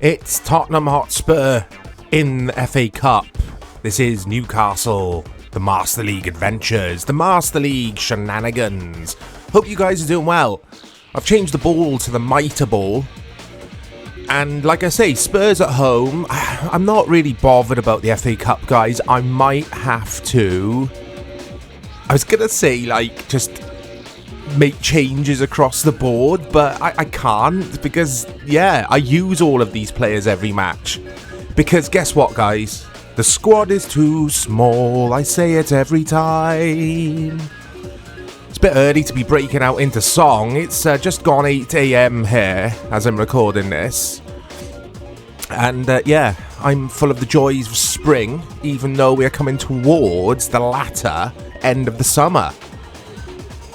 It's Tottenham Hotspur in the FA Cup. This is Newcastle, the Master League adventures, the Master League shenanigans. Hope you guys are doing well. I've changed the ball to the mitre ball. And like I say, Spurs at home. I'm not really bothered about the FA Cup, guys. I might have to... I was going to say, just make changes across the board, but I can't because, I use all of these players every match. Because guess what, guys? The squad is too small. I say it every time. It's a bit early to be breaking out into song. It's just gone 8 a.m. here as I'm recording this. And I'm full of the joys of spring, even though we are coming towards the latter end of the summer.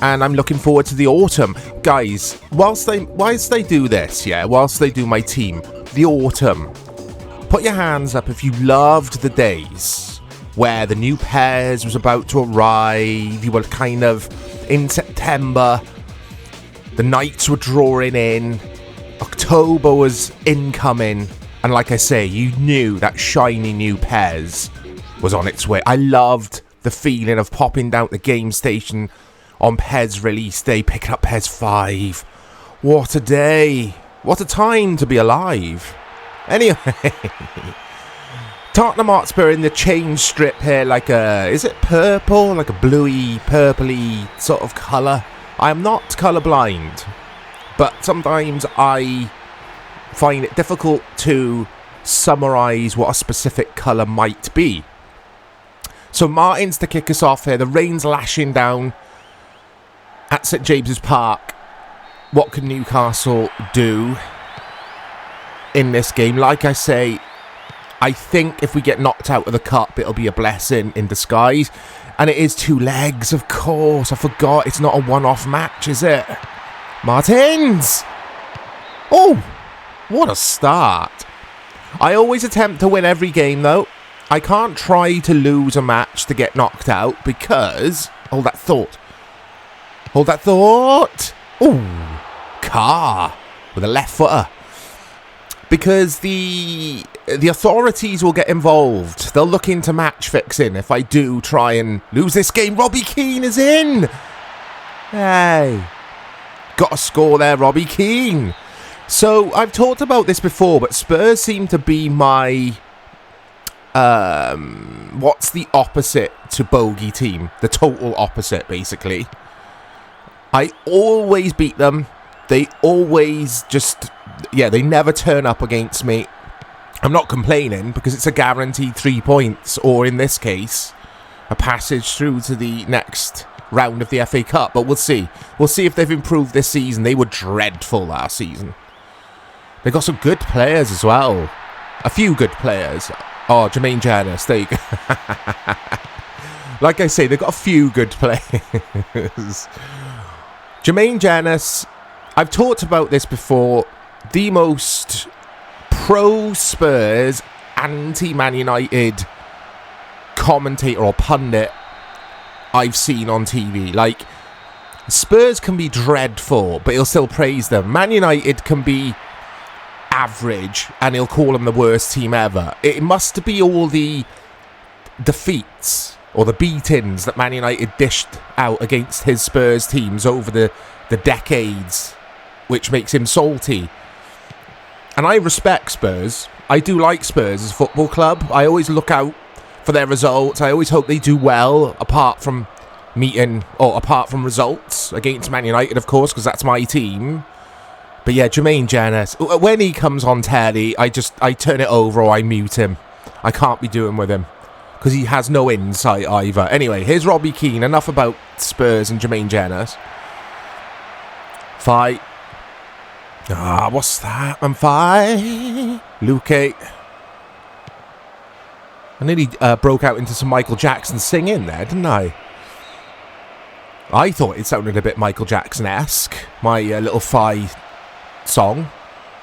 And I'm looking forward to the autumn. Guys, whilst they do this, whilst they do my team, the autumn, put your hands up if you loved the days where the new PES was about to arrive. You were kind of in September, the nights were drawing in, October was incoming, and like I say, you knew that shiny new PES was on its way. I loved the feeling of popping down the game station on PES release day, picking up PES 5. What a day. What a time to be alive. Anyway, Tottenham Hotspur in the change strip here, is it purple? Like a bluey, purpley sort of colour. I am not colourblind, but sometimes I find it difficult to summarise what a specific colour might be. So Martin's to kick us off here. The rain's lashing down at St James's Park. What can Newcastle do in this game? Like I say, I think if we get knocked out of the cup, it'll be a blessing in disguise. And it is 2 legs, of course. I forgot it's not a one-off match, is it? Martins! Oh, what a start. I always attempt to win every game, though. I can't try to lose a match to get knocked out because... Hold that thought. Ooh, Carr with a left footer. Because the authorities will get involved. They'll look into match fixing if I do try and lose this game. Robbie Keane is in. Hey. Got a score there, Robbie Keane. So, I've talked about this before, but Spurs seem to be my... what's the opposite to bogey team? The total opposite, basically. I always beat them. They always just... they never turn up against me. I'm not complaining because it's a guaranteed 3 points, or in this case, a passage through to the next round of the FA Cup. But we'll see. We'll see if they've improved this season. They were dreadful last season. They got some good players as well. A few good players. Oh, Jermaine Janus, there you go. Like I say, they've got a few good players. Jermaine Janus, I've talked about this before, the most pro-Spurs, anti-Man United commentator or pundit I've seen on TV. Spurs can be dreadful, but he'll still praise them. Man United can be average, and he'll call them the worst team ever. It must be all the defeats or the beatings that Man United dished out against his Spurs teams over the decades, which makes him salty. And I respect Spurs. I do like Spurs as a football club. I always look out for their results. I always hope they do well, apart from results against Man United, of course, because that's my team. But yeah, Jermaine Janus, when he comes on telly, I turn it over or I mute him. I can't be doing with him because he has no insight either. Anyway, here's Robbie Keane. Enough about Spurs and Jermaine Janus. Fight. What's that? I'm fine. Luke. I nearly broke out into some Michael Jackson singing there, didn't I? I thought it sounded a bit Michael Jackson-esque. My little Fi song.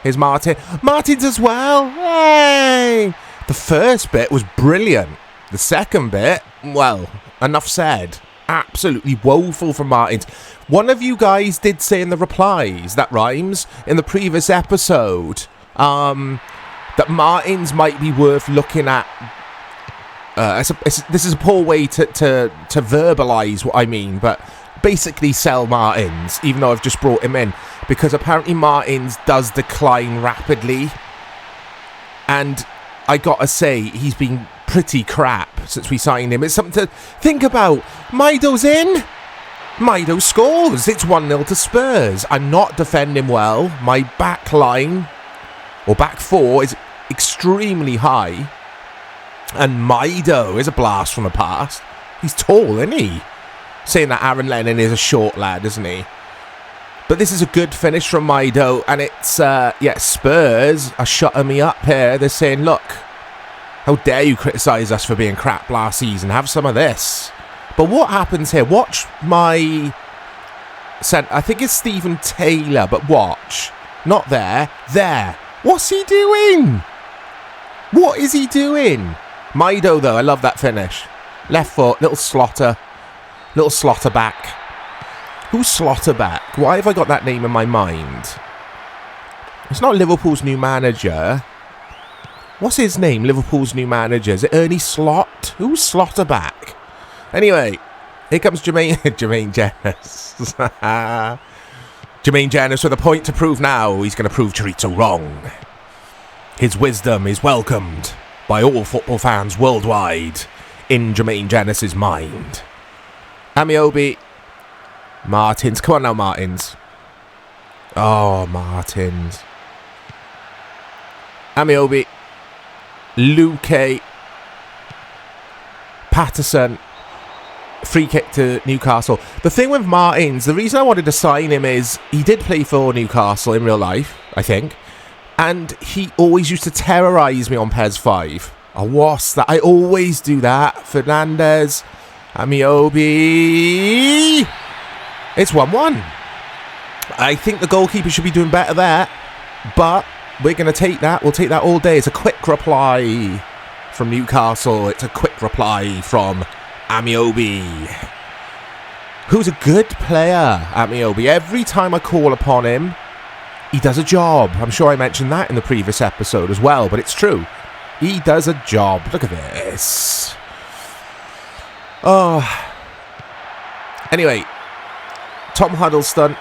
Here's Martin. Martin's as well. Hey! The first bit was brilliant. The second bit, well, enough said. Absolutely woeful from Martins. One of you guys did say in the replies, that rhymes, in the previous episode, that Martins might be worth looking at. This is a poor way to verbalise what I mean, but basically sell Martins, even though I've just brought him in, because apparently Martins does decline rapidly, and I gotta say, he's been pretty crap since we signed him. It's something to think about. Maido's in. Maido scores. It's 1-0 to Spurs. I'm not defending well. My back line, or back four, is extremely high. And Maido is a blast from the past. He's tall, isn't he? Saying that Aaron Lennon is a short lad, isn't he? But this is a good finish from Maido. And it's, Spurs are shutting me up here. They're saying, look, how dare you criticise us for being crap last season? Have some of this. But what happens here? Watch my... I think it's Stephen Taylor, but watch. Not there. There. What's he doing? What is he doing? Maido, though, I love that finish. Left foot, little slaughter back. Who's Slaughterback? Why have I got that name in my mind? It's not Liverpool's new manager. What's his name? Liverpool's new manager. Is it Ernie Slot? Who's Slaughterback? Anyway, here comes Jermaine Jennings. Jermaine Jennings with a point to prove now. He's going to prove Chorizo wrong. His wisdom is welcomed by all football fans worldwide in Jermaine Jennings' mind. Amiobi. Martins. Come on now, Martins. Oh, Martins. Amiobi. Luque. Patterson. Free kick to Newcastle. The thing with Martins, the reason I wanted to sign him is he did play for Newcastle in real life, I think. And he always used to terrorise me on PES 5. Oh, what's that? I always do that. Fernandez. Amiobi. It's 1-1. I think the goalkeeper should be doing better there. But we're going to take that. We'll take that all day. It's a quick reply from Newcastle. It's a quick reply from Amiobi, who's a good player. Amiobi, every time I call upon him, he does a job. I'm sure I mentioned that in the previous episode as well, but it's true. He does a job. Look at this. Oh. Anyway, Tom Huddlestone.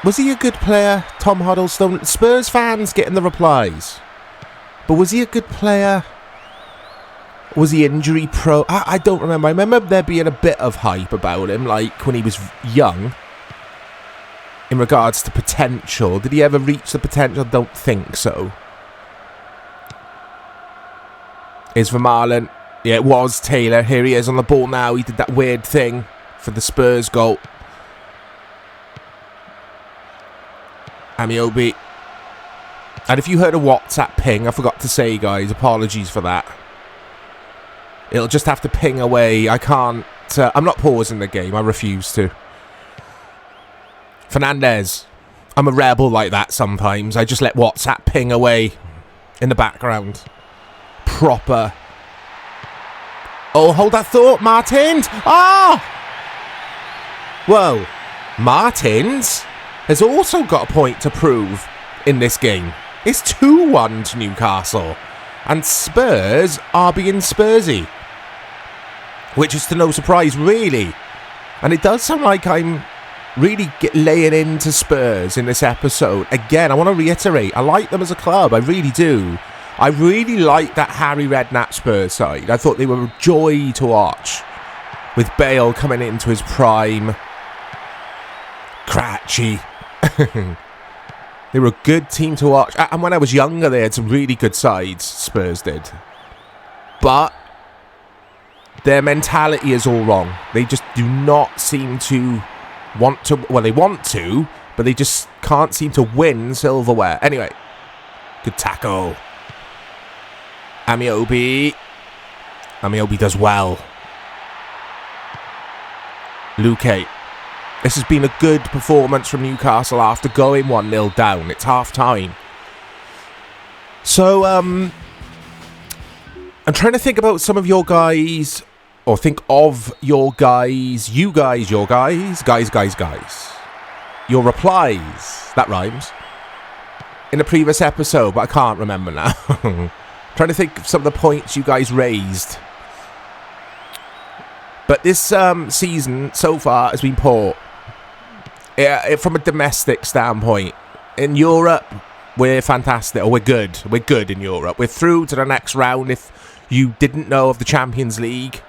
Was he a good player, Tom Huddlestone? Spurs fans getting the replies. But was he a good player? Was he injury pro? I don't remember. I remember there being a bit of hype about him, like when he was young, in regards to potential. Did he ever reach the potential? Don't think so. Is Vermaelen. Yeah, it was Taylor. Here he is on the ball now. He did that weird thing for the Spurs goal. Amiobi. And if you heard a WhatsApp ping, I forgot to say, guys, apologies for that. It'll just have to ping away. I can't... I'm not pausing the game. I refuse to. Fernandez. I'm a rebel like that sometimes. I just let WhatsApp ping away in the background. Proper. Oh, hold that thought, Martins. Ah! Whoa. Martins has also got a point to prove in this game. It's 2-1 to Newcastle. And Spurs are being Spursy. Which is to no surprise, really. And it does sound like I'm really laying into Spurs in this episode. Again, I want to reiterate, I like them as a club. I really do. I really like that Harry Redknapp Spurs side. I thought they were a joy to watch. With Bale coming into his prime. Cratchy. They were a good team to watch. And when I was younger, they had some really good sides. Spurs did. But their mentality is all wrong. They just do not seem to want to... Well, they want to, but they just can't seem to win silverware. Anyway, good tackle. Amiobi. Amiobi does well. Luque. This has been a good performance from Newcastle after going 1-0 down. It's half-time. So, I'm trying to think about some of your guys... Or think of your guys, you guys, your guys, guys. Your replies. That rhymes. in a previous episode, but I can't remember now. Trying to think of some of the points you guys raised. But this season so far has been poor. From a domestic standpoint. In Europe, we're fantastic. Or we're good. We're good in Europe. We're through to the next round. If you didn't know of the Champions League,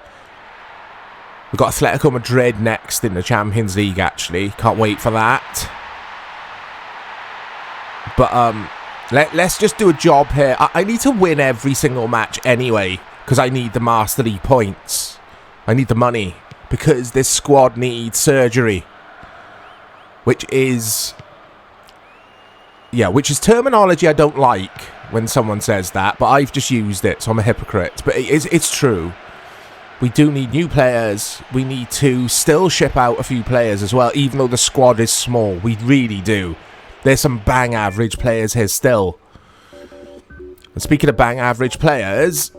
we've got Atletico Madrid next in the Champions League, actually. Can't wait for that. But let's just do a job here. I need to win every single match anyway, because I need the Master League points. I need the money, because this squad needs surgery. Which is terminology I don't like when someone says that, but I've just used it, so I'm a hypocrite. But it's true. We do need new players. We need to still ship out a few players as well, even though the squad is small. We really do. There's some bang average players here still. And speaking of bang average players,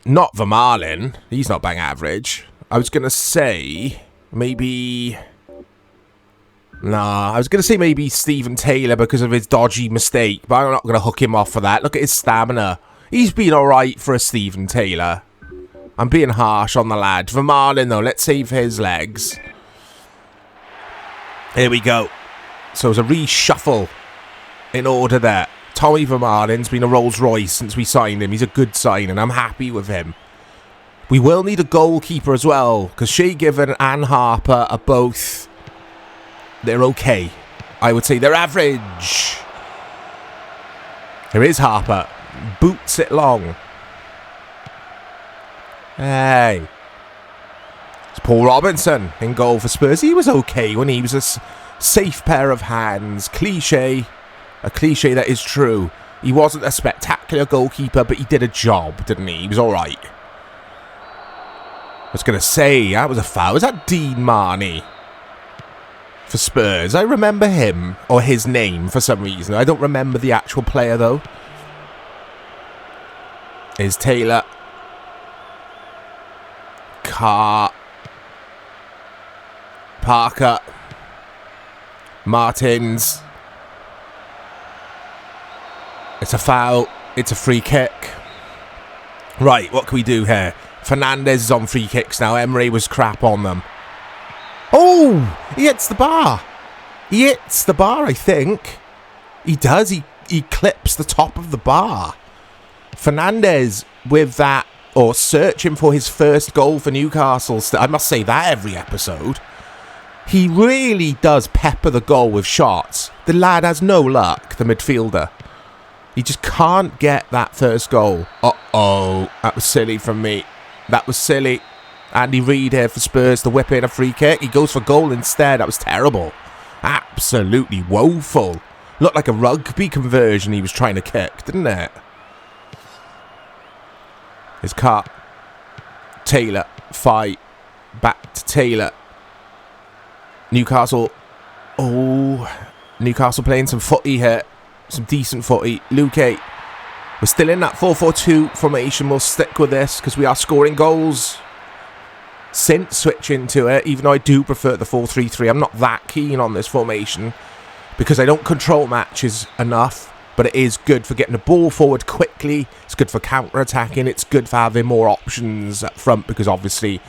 not Vermaelen. He's not bang average. I was going to say maybe... Nah, I was going to say maybe Steven Taylor because of his dodgy mistake, but I'm not going to hook him off for that. Look at his stamina. He's been alright for a Steven Taylor. I'm being harsh on the lad. Vermaelen, though, let's save his legs. Here we go. So it's a reshuffle in order there. Tommy Vermaelen's been a Rolls Royce since we signed him. He's a good sign, and I'm happy with him. We will need a goalkeeper as well, because Shea Given and Harper are both... They're okay. I would say they're average. Here is Harper. Boots it long. Hey. It's Paul Robinson in goal for Spurs. He was okay when he was a safe pair of hands. Cliche. A cliche that is true. He wasn't a spectacular goalkeeper, but he did a job, didn't he? He was alright. I was going to say, that was a foul. Was that Dean Marnie? For Spurs. I remember him, or his name, for some reason. I don't remember the actual player, though. Is Taylor. Carr. Parker. Martins. It's a foul. It's a free kick. Right, what can we do here? Fernandez is on free kicks now. Emre was crap on them. Oh! He hits the bar. He hits the bar, I think. He does. He clips the top of the bar. Fernandez with that, or searching for his first goal for Newcastle. I must say that every episode. He really does pepper the goal with shots. The lad has no luck, the midfielder. He just can't get that first goal. Uh-oh. That was silly from me. That was silly. Andy Reid here for Spurs to whip in a free kick. He goes for goal instead. That was terrible. Absolutely woeful. Looked like a rugby conversion he was trying to kick, didn't it? His cut. Taylor. Fight. Back to Taylor. Newcastle. Oh. Newcastle playing some footy here. Some decent footy. Luque. We're still in that 4-4-2 formation. We'll stick with this because we are scoring goals. Since switching to it, even though I do prefer the 4-3-3, I'm not that keen on this formation because I don't control matches enough, but it is good for getting the ball forward quickly. It's good for counter-attacking. It's good for having more options up front because obviously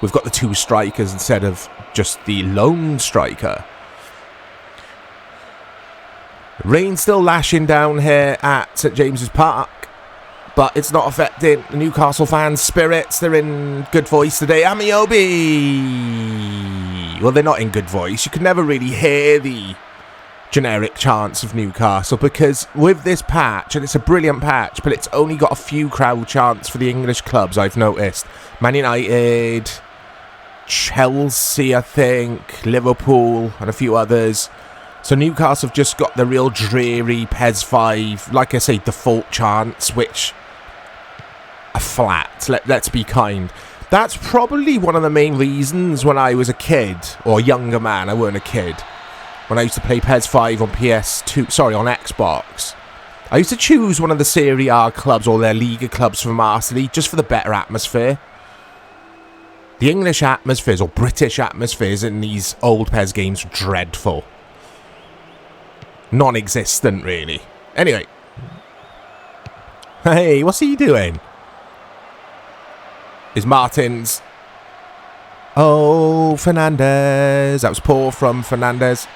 we've got the two strikers instead of just the lone striker. Rain still lashing down here at St James's Park. But it's not affecting the Newcastle fans' spirits. They're in good voice today. Amiobi! Well, they're not in good voice. You can never really hear the generic chants of Newcastle because with this patch, and it's a brilliant patch, but it's only got a few crowd chants for the English clubs, I've noticed. Man United, Chelsea, I think, Liverpool, and a few others. So Newcastle have just got the real dreary PES 5, like I say, default chants, which... are flat. Let's be kind. That's probably one of the main reasons when I was a kid, or a younger man, I weren't a kid, when I used to play PES 5 on PS2, sorry, on Xbox. I used to choose one of the Serie A clubs or their Liga clubs from Master League just for the better atmosphere. The English atmospheres or British atmospheres in these old PES games were dreadful. non-existent, really. Anyway. Hey, what's he doing? Is Martins. Oh, Fernandez. That was poor from Fernandez.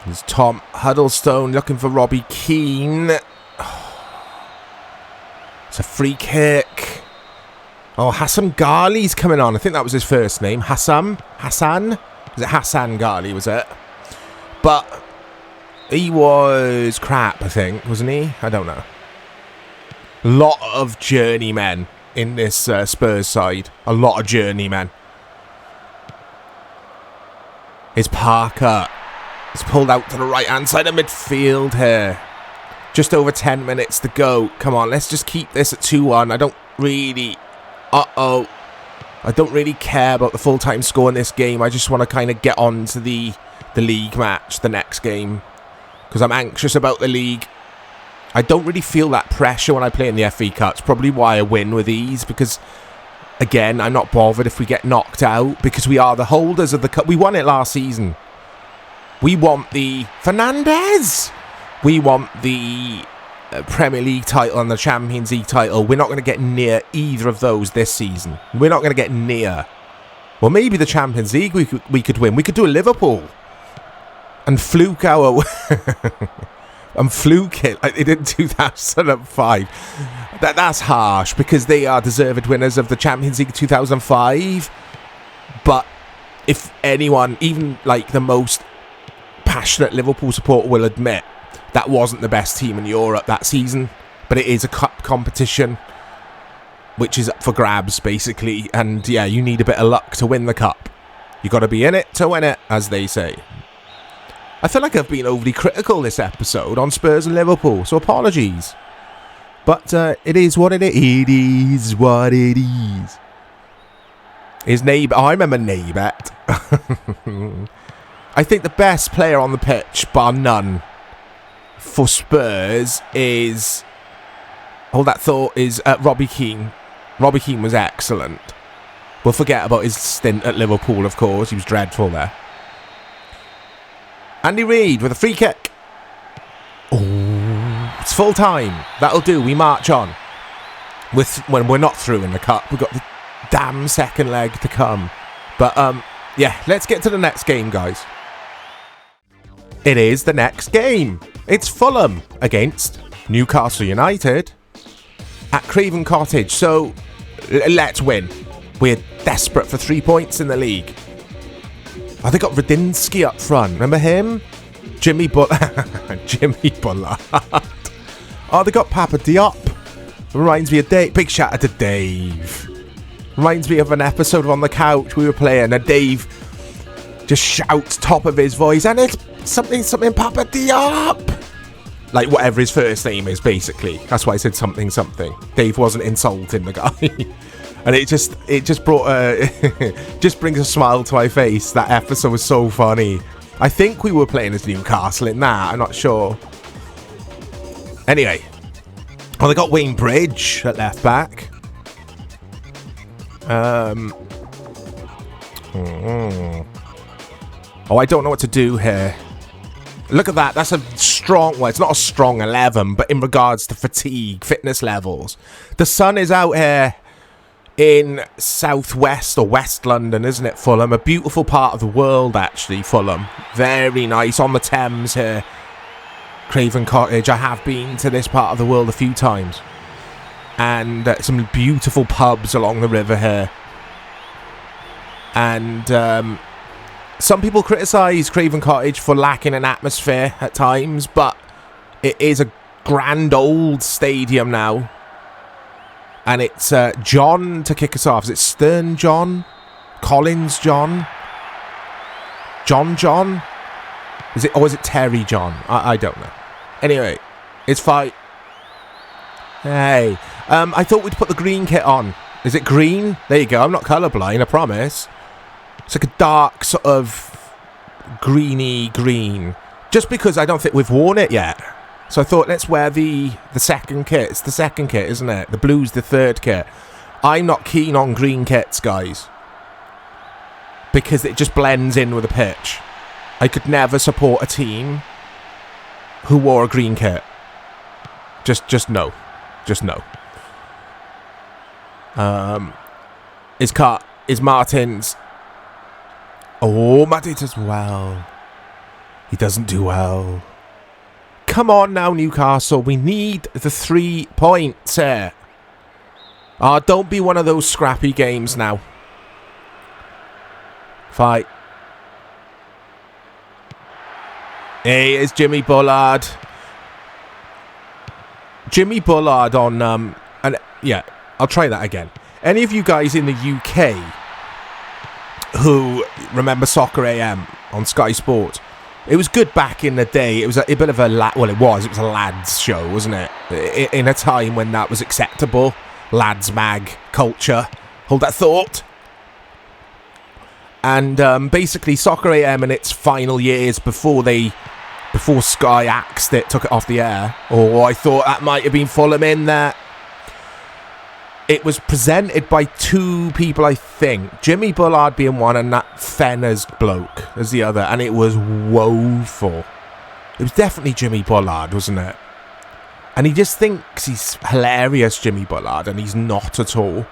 There's Tom Huddlestone looking for Robbie Keane. It's a free kick. Oh, Hassan Ghali's coming on. I think that was his first name. Hassan? Was it Hassan Ghali, was it? But he was crap, I think, wasn't he? I don't know. A lot of journeymen in this Spurs side. A lot of journeymen. Here's Parker. He's pulled out to the right-hand side of midfield here. Just over 10 minutes to go. Come on, let's just keep this at 2-1. I don't really... I don't really care about the full-time score in this game. I just want to kind of get on to the league match, the next game. Because I'm anxious about the league. I don't really feel that pressure when I play in the FA Cup. It's probably why I win with ease. Because, again, I'm not bothered if we get knocked out. Because we are the holders of the cup. We won it last season. We want the... Fernandez! We want the Premier League title and the Champions League title. We're not going to get near either of those this season. We're not going to get near. Well, maybe the Champions League we could win. We could do a Liverpool. And fluke our... and fluke it like they did in 2005. That's harsh because they are deserved winners of the Champions League 2005. But if anyone, even like the most passionate Liverpool supporter will admit, that wasn't the best team in Europe that season. But it is a cup competition, which is up for grabs, basically. And yeah, you need a bit of luck to win the cup. You got to be in it to win it, as they say. I feel like I've been overly critical this episode on Spurs and Liverpool, so apologies. But it is what it is. It is what it is. His neighbour... Oh, I remember Naybet. I think the best player on the pitch, bar none, for Spurs is... Hold that thought, is Robbie Keane. Robbie Keane was excellent. We'll forget about his stint at Liverpool, of course. He was dreadful there. Andy Reid with a free kick. Oh, it's full time. That'll do. We march on. When we're not through in the cup, we've got the damn second leg to come. But yeah, let's get to the next game, guys. It is the next game. It's Fulham against Newcastle United at Craven Cottage. So let's win. We're desperate for 3 points in the league. Oh, they got Radinsky up front. Remember him? Jimmy Bullard. Oh, they got Papa Diop. Reminds me of Dave. Big shout out to Dave. Reminds me of an episode of On the Couch we were playing, and Dave just shouts top of his voice, and it's something Papa Diop. Like whatever his first name is, basically. That's why I said something. Dave wasn't insulting the guy. And it just brought just brings a smile to my face. That episode was so funny. I think we were playing as Newcastle in that. I'm not sure. Anyway, they got Wayne Bridge at left back. Oh, I don't know what to do here. Look at that. That's a strong... Well, it's not a strong 11, but in regards to fatigue, fitness levels. The sun is out here in southwest or west London, isn't it, Fulham? A beautiful part of the world, actually, Fulham. Very nice. On the Thames here. Craven Cottage. I have been to this part of the world a few times. And some beautiful pubs along the river here. And some people criticise Craven Cottage for lacking an atmosphere at times, but it is a grand old stadium now. And it's John to kick us off. Is it Stern John? Collins John? John? Is it, or is it Terry John? I don't know. Anyway, it's fine. Hey, I thought we'd put the green kit on. Is it green? There you go. I'm not colourblind, I promise. It's like a dark sort of greeny green. Just because I don't think we've worn it yet. So I thought, let's wear the second kit. It's the second kit, isn't it? The blue's the third kit. I'm not keen on green kits, guys. Because it just blends in with the pitch. I could never support a team who wore a green kit. Just no. Just no. Is Martins. Oh, Martins does well. He doesn't do well. Come on now, Newcastle. We need the 3 points here. Don't be one of those scrappy games now. Fight. Hey, it's Jimmy Bullard. Jimmy Bullard on... and yeah, I'll try that again. Any of you guys in the UK who remember Soccer AM on Sky Sport, it was good back in the day. It was a bit of a... it was a lads show, wasn't it? In a time when that was acceptable. Lads mag culture. Hold that thought. And basically Soccer AM in its final years before Sky axed it, took it off the air. Oh, I thought that might have been Fulham in there. It was presented by 2 people, I think. Jimmy Bullard being one and that Fenner's bloke as the other. And it was woeful. It was definitely Jimmy Bullard, wasn't it? And he just thinks he's hilarious, Jimmy Bullard, and he's not at all.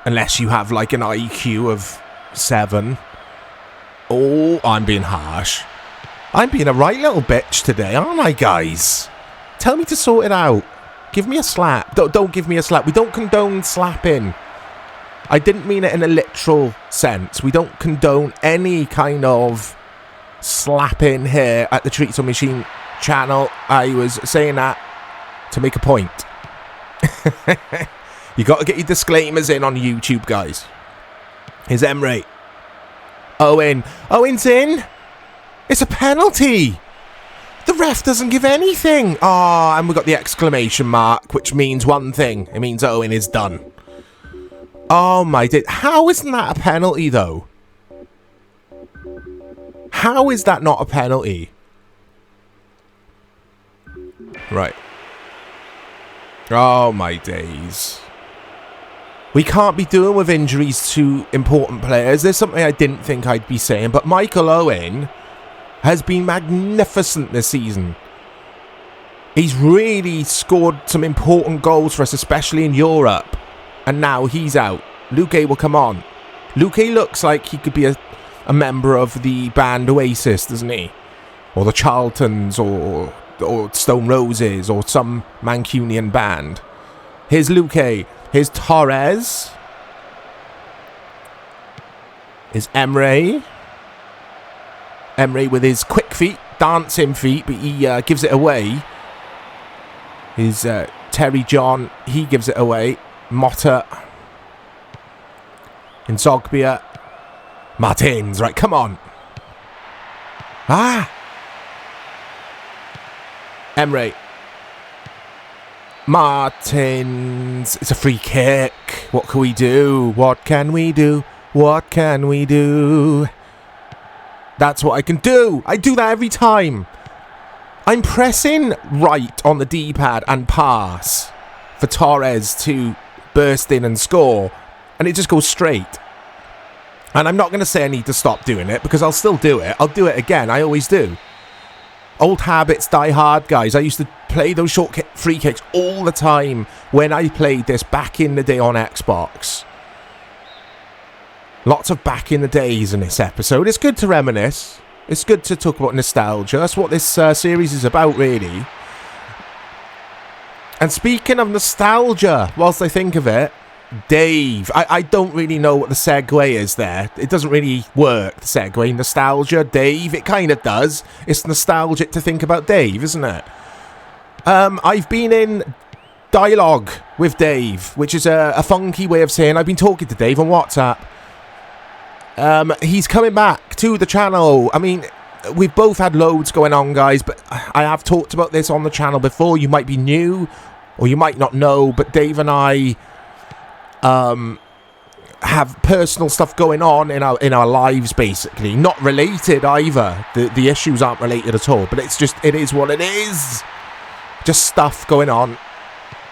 Unless you have like an IQ of 7. Oh, I'm being harsh. I'm being a right little bitch today, aren't I, guys? Tell me to sort it out. Give me a slap. Don't give me a slap. We don't condone slapping. I didn't mean it in a literal sense. We don't condone any kind of slapping here at the Treats on Machine channel. I was saying that to make a point. You got to get your disclaimers in on YouTube, guys. Here's Emre. Owen's in. It's a penalty. The ref doesn't give anything. And we got the exclamation mark, which means one thing. It means Owen is done. Oh my day. How isn't that a penalty, though? How is that not a penalty? Right. Oh my days. We can't be doing with injuries to important players. There's something I didn't think I'd be saying, but Michael Owen has been magnificent this season. He's really scored some important goals for us, especially in Europe. And now he's out. Luque will come on. Luque looks like he could be a member of the band Oasis, doesn't he? Or the Charltons, or Stone Roses, or some Mancunian band. Here's Luque. Here's Torres. Here's Emre. Emre with his quick feet, dancing feet, but he gives it away. Here's Terry John. He gives it away. Motta. Insogbia. Martins. Right, come on. Emre. Martins. It's a free kick. What can we do? What can we do? What can we do? That's what I can do. I do that every time. I'm pressing right on the D-pad and pass for Torres to burst in and score. And it just goes straight. And I'm not going to say I need to stop doing it because I'll still do it. I'll do it again. I always do. Old habits die hard, guys. I used to play those free kicks all the time when I played this back in the day on Xbox. Lots of back in the days in this episode. It's good to reminisce. It's good to talk about nostalgia. That's what this series is about, really. And speaking of nostalgia, whilst I think of it, Dave. I don't really know what the segue is there. It doesn't really work, the segue. Nostalgia, Dave. It kind of does. It's nostalgic to think about Dave, isn't it? I've been in dialogue with Dave, which is a funky way of saying I've been talking to Dave on WhatsApp. He's coming back to the channel. I mean, we've both had loads going on, guys, but I have talked about this on the channel before. You might be new, or you might not know, but Dave and I have personal stuff going on in our lives, basically. Not related either. The issues aren't related at all, but it is what it is. Just stuff going on.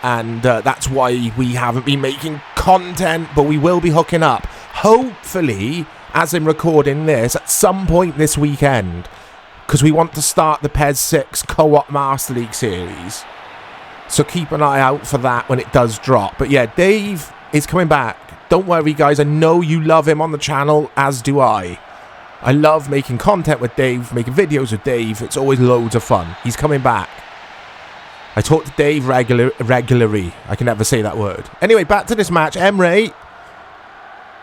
And that's why we haven't been making content, but we will be hooking up. Hopefully, as in recording this, at some point this weekend, because we want to start the PES 6 Co-op Master League series. So keep an eye out for that when it does drop. But yeah, Dave is coming back. Don't worry, guys. I know you love him on the channel, as do I. I love making content with Dave, making videos with Dave. It's always loads of fun. He's coming back. I talk to Dave regularly. I can never say that word. Anyway, back to this match. Emre.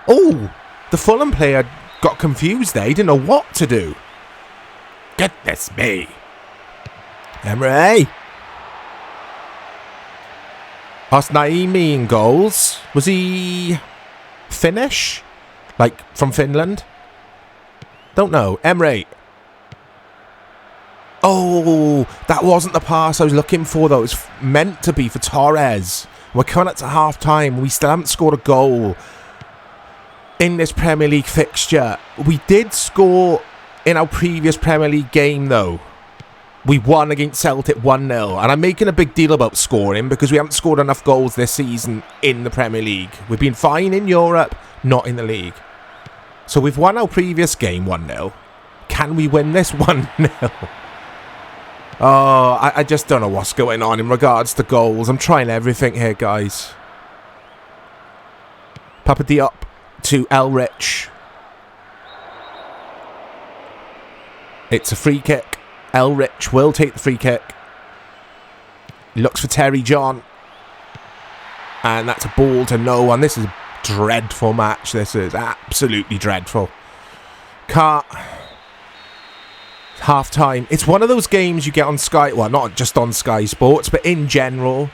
Oh, the Fulham player got confused there. He didn't know what to do. Goodness me. Emre. Osnaimi in goals. Was he Finnish? Like from Finland? Don't know. Emre. Oh, that wasn't the pass I was looking for, though. It was meant to be for Torres. We're coming up to half time. We still haven't scored a goal in this Premier League fixture. We did score in our previous Premier League game, though. We won against Celtic 1-0. And I'm making a big deal about scoring because we haven't scored enough goals this season in the Premier League. We've been fine in Europe, not in the league. So we've won our previous game 1-0. Can we win this 1-0? Oh, I just don't know what's going on in regards to goals. I'm trying everything here, guys. Papa Diop to Elrich. It's a free kick. Elrich will take the free kick. He looks for Terry John. And that's a ball to no one. This is a dreadful match. This is absolutely dreadful. Half time. It's one of those games you get on Sky. Well, not just on Sky Sports, but in general,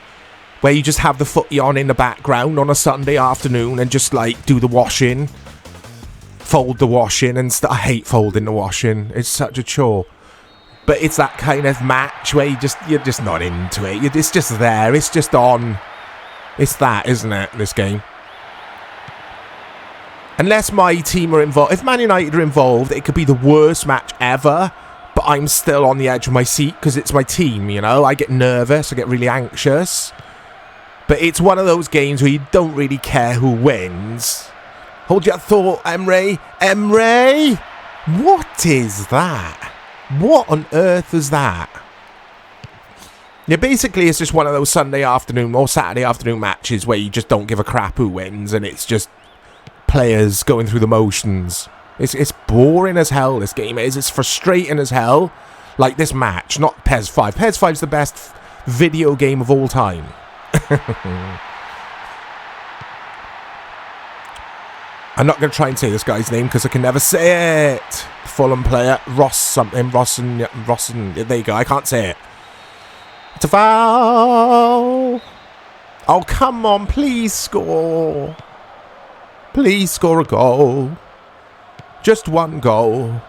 where you just have the footy on in the background on a Sunday afternoon and just like do the washing. Fold the washing and I hate folding the washing. It's such a chore. But it's that kind of match where you're just not into it. It's just there. It's just on. It's that, isn't it, this game? Unless my team are involved. If Man United are involved, it could be the worst match ever. But I'm still on the edge of my seat because it's my team, you know. I get nervous. I get really anxious. But it's one of those games where you don't really care who wins. Hold your thought, Emre. Emre! What is that? What on earth is that? Yeah, basically it's just one of those Sunday afternoon or Saturday afternoon matches where you just don't give a crap who wins and it's just players going through the motions. It's boring as hell, this game is. It's frustrating as hell. Like this match, not PES 5. PES 5 is the best video game of all time. I'm not going to try and say this guy's name because I can never say it. Fulham player, Ross something, Rossen, there you go, I can't say it. It's a foul. Oh, come on, please score. Please score a goal. Just one goal.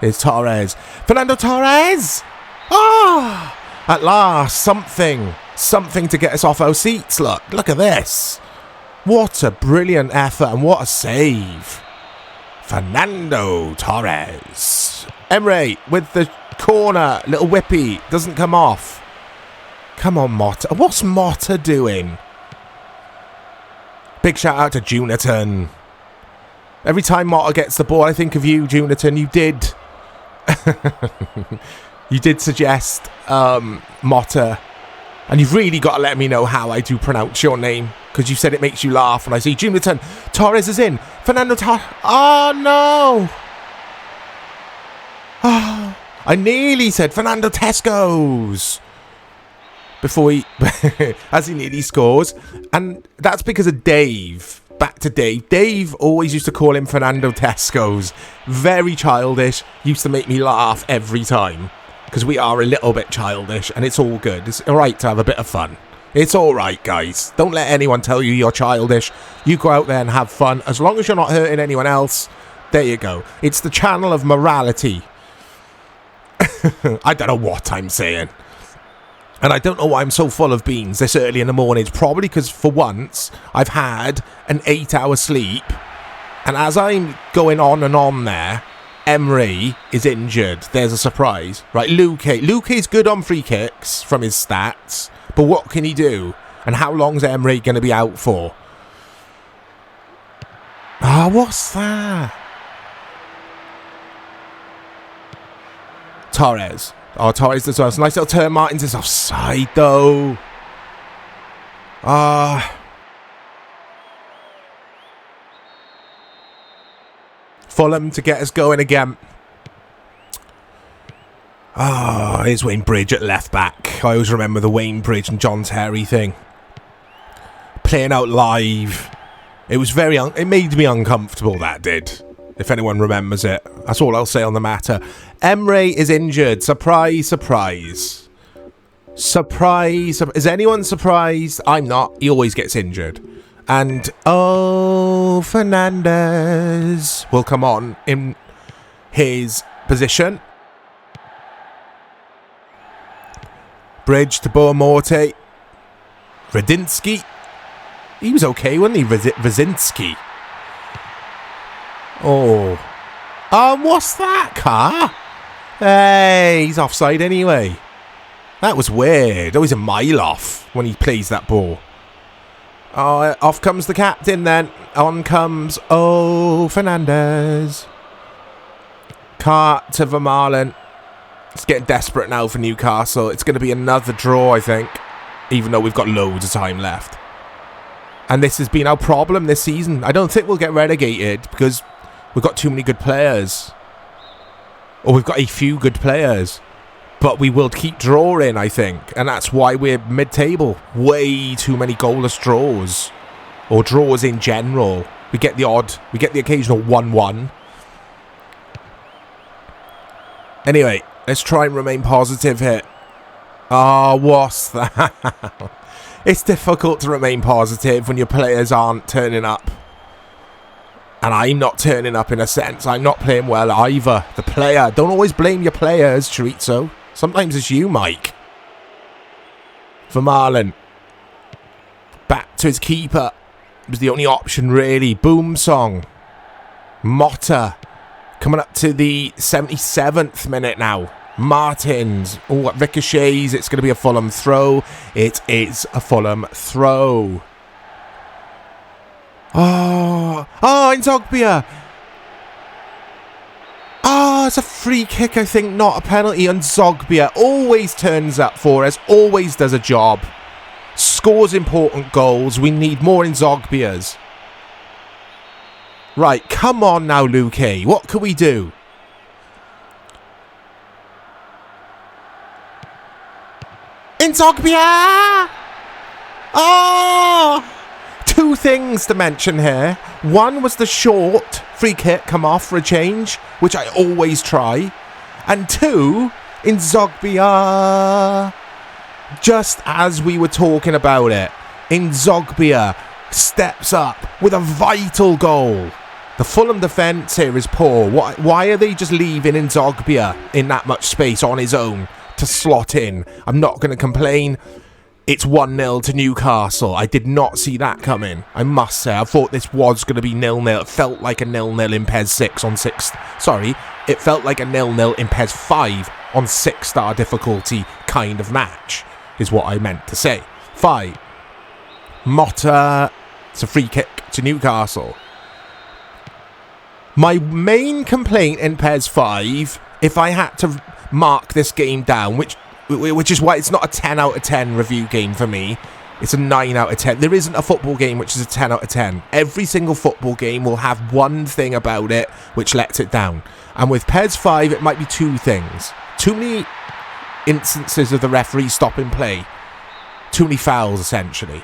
It's Torres. Fernando Torres! Ah! At last, something to get us off our seats, look at this. What a brilliant effort and what a save. Fernando Torres. Emre with the corner. Little whippy. Doesn't come off. Come on, Motta. What's Motta doing? Big shout out to Jonathan. Every time Motta gets the ball, I think of you, Jonathan. You did. You did suggest Motta. And you've really got to let me know how I do pronounce your name. Because you said it makes you laugh when I say Jonathan. Torres is in. Fernando Torres. Oh, no. Oh, I nearly said Fernando Tesco's. Before he... as he nearly scores. And that's because of Dave. Back to Dave. Dave always used to call him Fernando Tesco's. Very childish. Used to make me laugh every time. Because we are a little bit childish. And it's all good. It's alright to have a bit of fun. It's alright, guys. Don't let anyone tell you you're childish. You go out there and have fun. As long as you're not hurting anyone else, there you go. It's the channel of morality. I don't know what I'm saying. And I don't know why I'm so full of beans this early in the morning. It's probably because, for once, I've had an 8-hour sleep. And as I'm going on and on there, Emre is injured. There's a surprise. Right, Luke's good on free kicks from his stats. But what can he do? And how long's Emre going to be out for? Ah, what's that? Torres. Oh, Torres does well. It's a nice little turn. Martins is offside, though. Fulham to get us going again. Here's Wayne Bridge at left back. I always remember the Wayne Bridge and John Terry thing. Playing out live. It was it made me uncomfortable, that did. If anyone remembers it. That's all I'll say on the matter. Emre is injured. Surprise, surprise. Surprise. Is anyone surprised? I'm not. He always gets injured. And, Fernandez will come on in his position. Bridge to Boamorte. Radinsky. He was okay, wasn't he? Radinsky. What's that, car? Hey, he's offside anyway. That was weird. He's a mile off when he plays that ball. Off comes the captain then. On comes, Fernandez. Cart to Vermaelen. It's getting desperate now for Newcastle. It's going to be another draw, I think. Even though we've got loads of time left. And this has been our problem this season. I don't think we'll get relegated because we've got too many good players. Or we've got a few good players. But we will keep drawing, I think. And that's why we're mid-table. Way too many goalless draws. Or draws in general. We get the occasional 1-1. Anyway, let's try and remain positive here. What's that? It's difficult to remain positive when your players aren't turning up. And I'm not turning up in a sense. I'm not playing well either. The player. Don't always blame your players, Chorizo. Sometimes it's you, Mike. Vermaelen. Back to his keeper. It was the only option, really. Boom song. Motta. Coming up to the 77th minute now. Martins. Oh, ricochets. It's going to be a Fulham throw. It is a Fulham throw. Nzogbia. It's a free kick, I think, not a penalty. Nzogbia always turns up for us, always does a job. Scores important goals. We need more Nzogbias. Right, come on now, Luke. What can we do? Nzogbia! Two things to mention here. One was the short free kick come off for a change, which I always try. And two, Nzogbia. Just as we were talking about it, Nzogbia steps up with a vital goal. The Fulham defence here is poor. Why are they just leaving Nzogbia in that much space on his own to slot in? I'm not going to complain. It's 1-0 to Newcastle. I did not see that coming, I must say. I thought this was going to be 0-0. It felt like a 0-0 in PES 6 on 6. Sorry, it felt like a 0-0 in PES 5 on 6-star difficulty kind of match, is what I meant to say. 5. Motta. It's a free kick to Newcastle. My main complaint in PES 5, if I had to mark this game down, which is why it's not a 10 out of 10 review game for me. It's a 9 out of 10. There isn't a football game which is a 10 out of 10. Every single football game will have one thing about it which lets it down. And with PES 5, it might be two things. Too many instances of the referee stopping play. Too many fouls, essentially.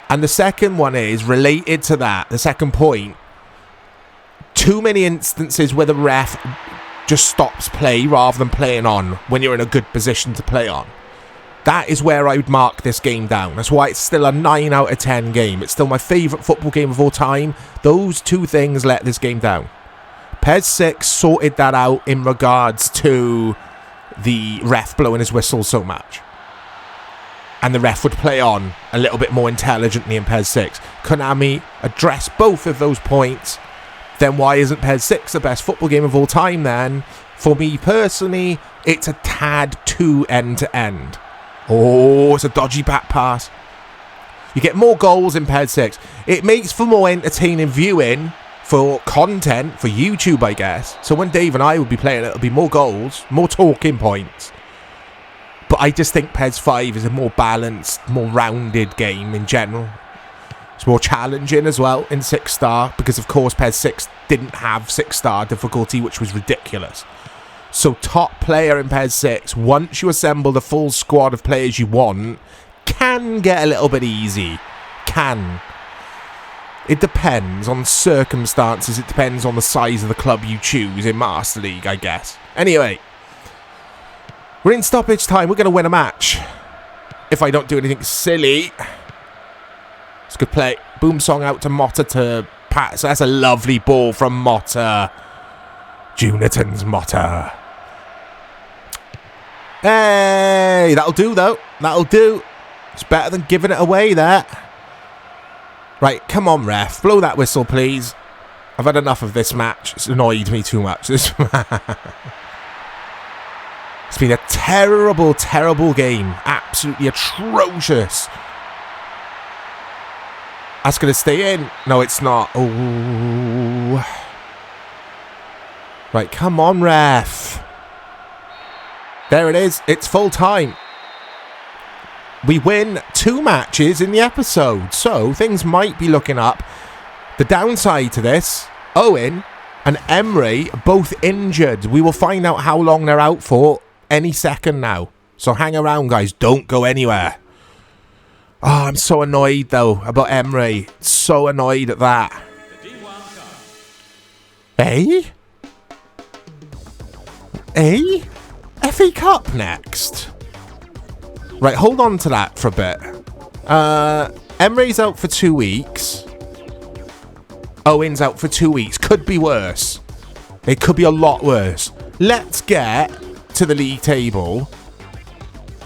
And the second one is related to that. The second point. Too many instances where the ref just stops play rather than playing on when you're in a good position to play on. That is where I would mark this game down. That's why it's still a 9 out of 10 game. It's still my favourite football game of all time. Those two things let this game down. PES 6 sorted that out in regards to the ref blowing his whistle so much. And the ref would play on a little bit more intelligently in PES 6. Konami addressed both of those points. Then why isn't PES 6 the best football game of all time then? For me personally, it's a tad too end-to-end. Oh, it's a dodgy back pass. You get more goals in PES 6. It makes for more entertaining viewing for content, for YouTube, I guess. So when Dave and I would be playing, it'll be more goals, more talking points. But I just think PES 5 is a more balanced, more rounded game in general. It's more challenging as well in 6-star, because of course PES 6 didn't have 6-star difficulty, which was ridiculous. So top player in PES 6, once you assemble the full squad of players you want, can get a little bit easy. Can. It depends on circumstances. It depends on the size of the club you choose in Master League, I guess. Anyway, we're in stoppage time. We're going to win a match. If I don't do anything silly. It's a good play. Boom song out to Motta to Pat. So that's a lovely ball from Motta. Juniton's Motta. Hey, that'll do though. That'll do. It's better than giving it away there. Right, come on, ref. Blow that whistle, please. I've had enough of this match. It's annoyed me too much. It's been a terrible, terrible game. Absolutely atrocious. That's going to stay in. No, it's not. Oh. Right, come on, ref. There it is. It's full time. We win 2 matches in the episode, so things might be looking up. The downside to this, Owen and Emery both injured. We will find out how long they're out for any second now. So hang around, guys. Don't go anywhere. Oh, I'm so annoyed, though, about Emery. So annoyed at that. Eh? Eh? FA Cup next. Right, hold on to that for a bit. Emery's out for 2 weeks. Owen's out for 2 weeks. Could be worse. It could be a lot worse. Let's get to the league table.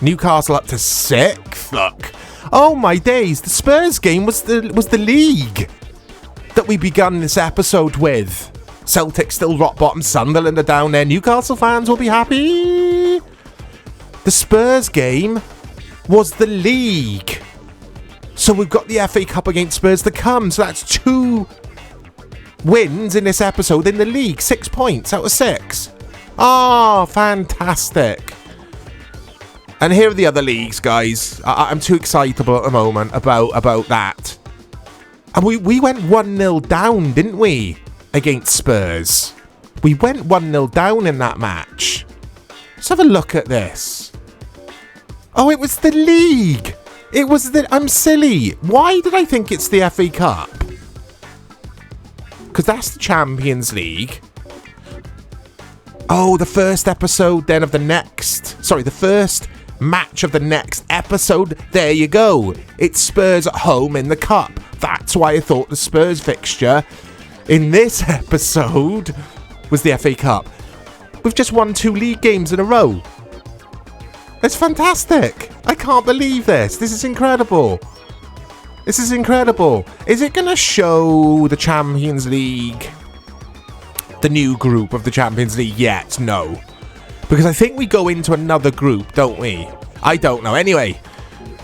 Newcastle up to 6th. Look. Oh my days. The Spurs game was the league that we begun this episode with. Celtic still rock bottom. Sunderland are down there. Newcastle fans will be happy. The Spurs game was the league. So we've got the FA Cup against Spurs to come. So that's 2 wins in this episode in the league. 6 points out of 6. Oh, fantastic. And here are the other leagues, guys. I'm too excitable at the moment about that. And we went 1-0 down, didn't we? Against Spurs. We went 1-0 down in that match. Let's have a look at this. Oh, it was the league. It was the... I'm silly. Why did I think it's the FA Cup? Because that's the Champions League. Oh, the first episode then of the next... Sorry, the first match of the next episode. There you go. It's Spurs at home in the Cup. That's why I thought the Spurs fixture in this episode was the FA Cup. We've just won 2 league games in a row. It's fantastic. I can't believe this. This is incredible. This is incredible. Is it going to show the Champions League, the new group of the Champions League yet? No. Because I think we go into another group, don't we? I don't know. Anyway,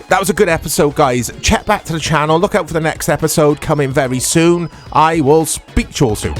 that was a good episode, guys. Check back to the channel. Look out for the next episode coming very soon. I will speak to you all soon.